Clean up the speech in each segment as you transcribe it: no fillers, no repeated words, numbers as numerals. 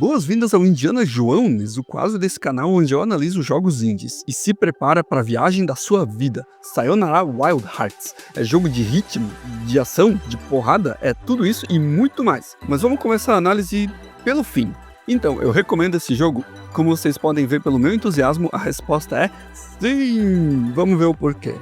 Boas-vindas ao Indiana Jones, o quadro desse canal onde eu analiso jogos indies e se prepara para a viagem da sua vida. Sayonara Wild Hearts é jogo de ritmo, de ação, de porrada, é tudo isso e muito mais. Mas vamos começar a análise pelo fim. Então, eu recomendo esse jogo? Como vocês podem ver pelo meu entusiasmo, a resposta é sim! Vamos ver o porquê.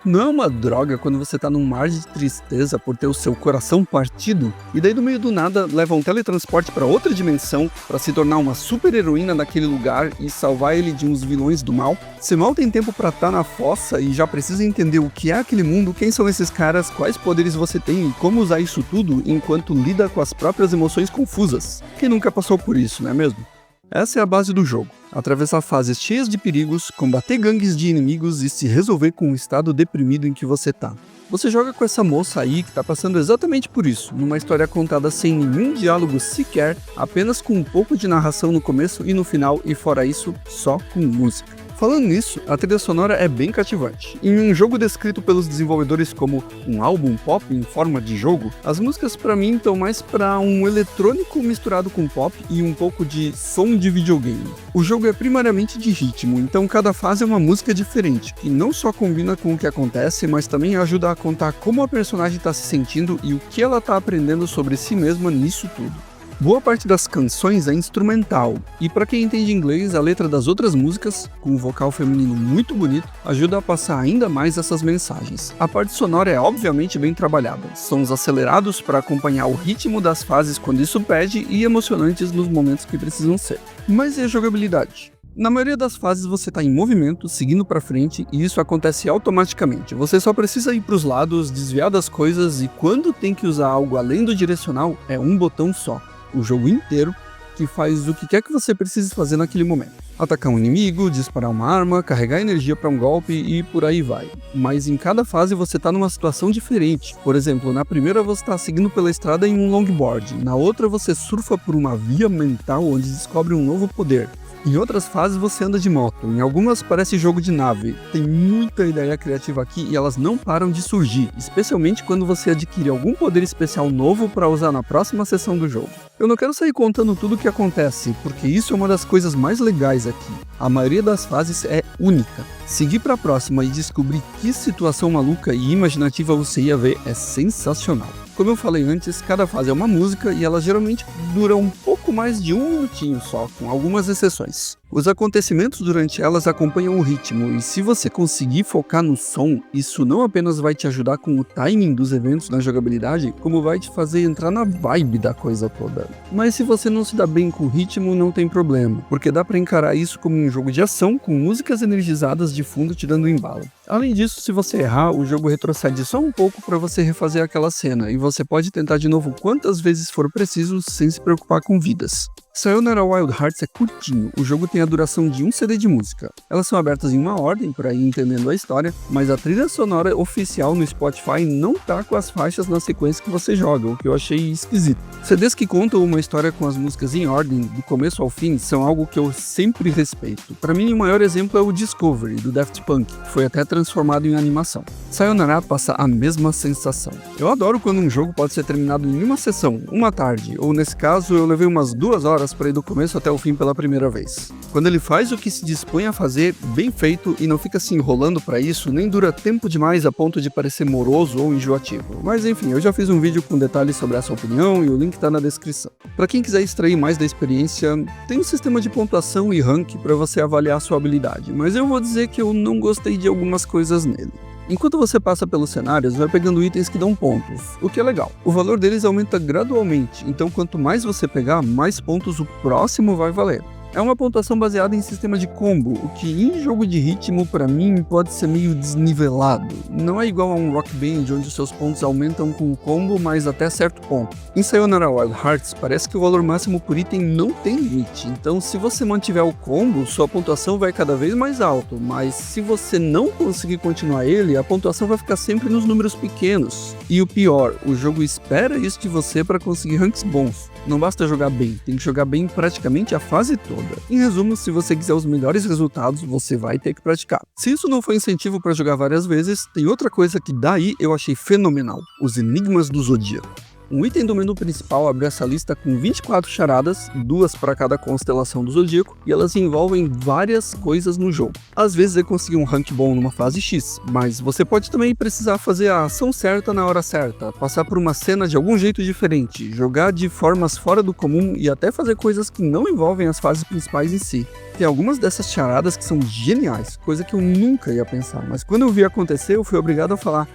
Não é uma droga quando você tá num mar de tristeza por ter o seu coração partido e daí do meio do nada leva um teletransporte pra outra dimensão pra se tornar uma super heroína daquele lugar e salvar ele de uns vilões do mal? Você mal tem tempo pra tá na fossa e já precisa entender o que é aquele mundo, quem são esses caras, quais poderes você tem e como usar isso tudo enquanto lida com as próprias emoções confusas. Quem nunca passou por isso, não é mesmo? Essa é a base do jogo. Atravessar fases cheias de perigos, combater gangues de inimigos e se resolver com o estado deprimido em que você tá. Você joga com essa moça aí que tá passando exatamente por isso, numa história contada sem nenhum diálogo sequer, apenas com um pouco de narração no começo e no final e fora isso, só com música. Falando nisso, a trilha sonora é bem cativante. Em um jogo descrito pelos desenvolvedores como um álbum pop em forma de jogo, as músicas pra mim estão mais pra um eletrônico misturado com pop e um pouco de som de videogame. O jogo é primariamente de ritmo, então cada fase é uma música diferente, que não só combina com o que acontece, mas também ajuda a contar como a personagem tá se sentindo e o que ela tá aprendendo sobre si mesma nisso tudo. Boa parte das canções é instrumental, e para quem entende inglês, a letra das outras músicas, com um vocal feminino muito bonito, ajuda a passar ainda mais essas mensagens. A parte sonora é obviamente bem trabalhada, sons acelerados para acompanhar o ritmo das fases quando isso pede e emocionantes nos momentos que precisam ser. Mas e a jogabilidade? Na maioria das fases você está em movimento, seguindo para frente, e isso acontece automaticamente. Você só precisa ir para os lados, desviar das coisas, e quando tem que usar algo além do direcional, é um botão só. O jogo inteiro, que faz o que quer que você precise fazer naquele momento. Atacar um inimigo, disparar uma arma, carregar energia para um golpe e por aí vai. Mas em cada fase você tá numa situação diferente. Por exemplo, na primeira você tá seguindo pela estrada em um longboard, na outra você surfa por uma via mental onde descobre um novo poder. Em outras fases você anda de moto, em algumas parece jogo de nave. Tem muita ideia criativa aqui e elas não param de surgir, especialmente quando você adquire algum poder especial novo para usar na próxima sessão do jogo. Eu não quero sair contando tudo o que acontece, porque isso é uma das coisas mais legais aqui. A maioria das fases é única. Seguir para a próxima e descobrir que situação maluca e imaginativa você ia ver é sensacional. Como eu falei antes, cada fase é uma música e ela geralmente dura um pouco mais de um minutinho só, com algumas exceções. Os acontecimentos durante elas acompanham o ritmo, e se você conseguir focar no som, isso não apenas vai te ajudar com o timing dos eventos na jogabilidade, como vai te fazer entrar na vibe da coisa toda. Mas se você não se dá bem com o ritmo, não tem problema, porque dá pra encarar isso como um jogo de ação, com músicas energizadas de fundo te dando embalo. Além disso, se você errar, o jogo retrocede só um pouco para você refazer aquela cena, e você pode tentar de novo quantas vezes for preciso, sem se preocupar com vidas. Sayonara Wild Hearts é curtinho, o jogo tem a duração de um CD de música. Elas são abertas em uma ordem para ir entendendo a história, mas a trilha sonora oficial no Spotify não tá com as faixas na sequência que você joga, o que eu achei esquisito. CDs que contam uma história com as músicas em ordem, do começo ao fim, são algo que eu sempre respeito. Para mim, o maior exemplo é o Discovery, do Daft Punk, que foi até transformado em animação. Sayonara passa a mesma sensação. Eu adoro quando um jogo pode ser terminado em uma sessão, uma tarde, ou nesse caso eu levei umas 2 horas para ir do começo até o fim pela primeira vez. Quando ele faz o que se dispõe a fazer, bem feito, e não fica se enrolando para isso, nem dura tempo demais a ponto de parecer moroso ou enjoativo. Mas enfim, eu já fiz um vídeo com detalhes sobre essa opinião e o link tá na descrição. Para quem quiser extrair mais da experiência, tem um sistema de pontuação e rank para você avaliar sua habilidade, mas eu vou dizer que eu não gostei de algumas coisas nele. Enquanto você passa pelos cenários, vai pegando itens que dão pontos, o que é legal. O valor deles aumenta gradualmente, então quanto mais você pegar, mais pontos o próximo vai valer. É uma pontuação baseada em sistema de combo, o que em jogo de ritmo pra mim pode ser meio desnivelado. Não é igual a um Rock Band onde os seus pontos aumentam com o combo, mas até certo ponto. Em Sayonara Wild Hearts parece que o valor máximo por item não tem limite, então se você mantiver o combo, sua pontuação vai cada vez mais alto, mas se você não conseguir continuar ele, a pontuação vai ficar sempre nos números pequenos. E o pior, o jogo espera isso de você para conseguir ranks bons. Não basta jogar bem, tem que jogar bem praticamente a fase toda. Em resumo, se você quiser os melhores resultados, você vai ter que praticar. Se isso não for incentivo para jogar várias vezes, tem outra coisa que daí eu achei fenomenal: os Enigmas do Zodíaco. Um item do menu principal abre essa lista com 24 charadas, 2 para cada constelação do Zodíaco, e elas envolvem várias coisas no jogo. Às vezes é conseguir um rank bom numa fase X, mas você pode também precisar fazer a ação certa na hora certa, passar por uma cena de algum jeito diferente, jogar de formas fora do comum e até fazer coisas que não envolvem as fases principais em si. Tem algumas dessas charadas que são geniais, coisa que eu nunca ia pensar, mas quando eu vi acontecer eu fui obrigado a falar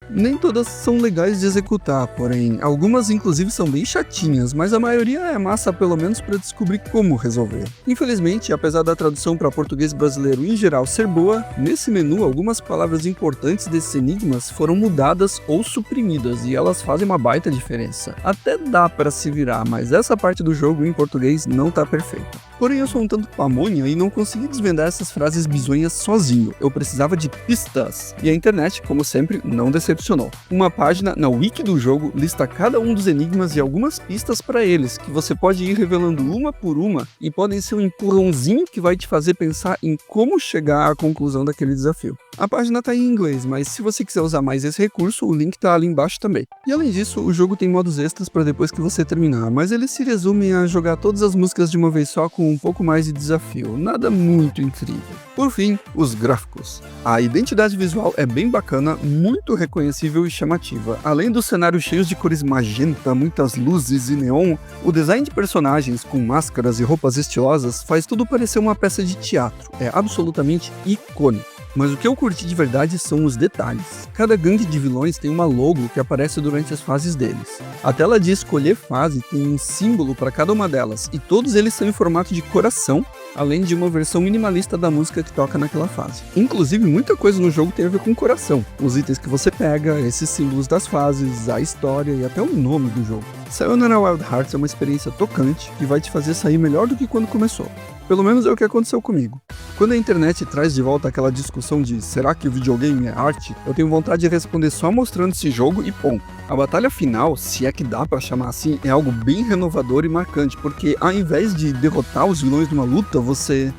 nem todas são legais de executar, porém, algumas inclusive são bem chatinhas, mas a maioria é massa pelo menos para descobrir como resolver. Infelizmente, apesar da tradução para português brasileiro em geral ser boa, nesse menu algumas palavras importantes desses enigmas foram mudadas ou suprimidas e elas fazem uma baita diferença. Até dá para se virar, mas essa parte do jogo em português não tá perfeita. Porém, eu sou um tanto pamonha e não consegui desvendar essas frases bizonhas sozinho. Eu precisava de pistas. E a internet, como sempre, não decepcionou. Uma página na wiki do jogo lista cada um dos enigmas e algumas pistas para eles, que você pode ir revelando uma por uma e podem ser um empurrãozinho que vai te fazer pensar em como chegar à conclusão daquele desafio. A página tá em inglês, mas se você quiser usar mais esse recurso, o link tá ali embaixo também. E além disso, o jogo tem modos extras para depois que você terminar, mas eles se resumem a jogar todas as músicas de uma vez só com um pouco mais de desafio, nada muito incrível. Por fim, os gráficos. A identidade visual é bem bacana, muito reconhecível e chamativa. Além dos cenários cheios de cores magenta, muitas luzes e neon, o design de personagens com máscaras e roupas estilosas faz tudo parecer uma peça de teatro. É absolutamente icônico. Mas o que eu curti de verdade são os detalhes. Cada gangue de vilões tem uma logo que aparece durante as fases deles. A tela de escolher fase tem um símbolo para cada uma delas, e todos eles são em formato de coração, além de uma versão minimalista da música que toca naquela fase. Inclusive, muita coisa no jogo tem a ver com coração. Os itens que você pega, esses símbolos das fases, a história e até o nome do jogo. Sayonara Wild Hearts é uma experiência tocante que vai te fazer sair melhor do que quando começou. Pelo menos é o que aconteceu comigo. Quando a internet traz de volta aquela discussão de será que o videogame é arte, eu tenho vontade de responder só mostrando esse jogo e ponto. A batalha final, se é que dá pra chamar assim, é algo bem renovador e marcante, porque ao invés de derrotar os vilões numa luta, você...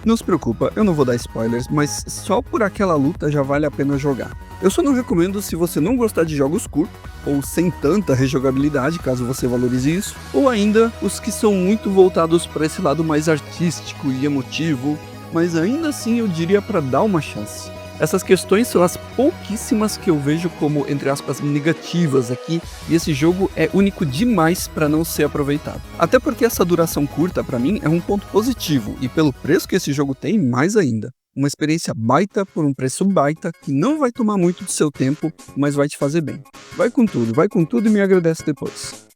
Não se preocupa, eu não vou dar spoilers, mas só por aquela luta já vale a pena jogar. Eu só não recomendo se você não gostar de jogos curtos, ou sem tanta rejogabilidade, caso você valorize isso, ou ainda os que são muito voltados para esse lado mais artístico e emotivo, mas ainda assim eu diria para dar uma chance. Essas questões são as pouquíssimas que eu vejo como, entre aspas, negativas aqui, e esse jogo é único demais para não ser aproveitado. Até porque essa duração curta, para mim, é um ponto positivo, e pelo preço que esse jogo tem, mais ainda. Uma experiência baita por um preço baita, que não vai tomar muito do seu tempo, mas vai te fazer bem. Vai com tudo e me agradece depois.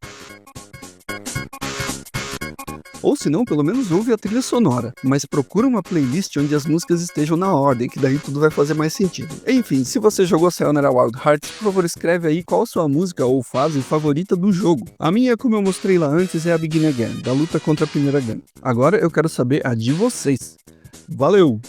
Ou se não, pelo menos ouve a trilha sonora, mas procura uma playlist onde as músicas estejam na ordem, que daí tudo vai fazer mais sentido. Enfim, se você jogou Sayonara Wild Hearts, por favor escreve aí qual a sua música ou fase favorita do jogo. A minha, como eu mostrei lá antes, é a Begin Again, da luta contra a primeira gangue. Agora eu quero saber a de vocês. Valeu!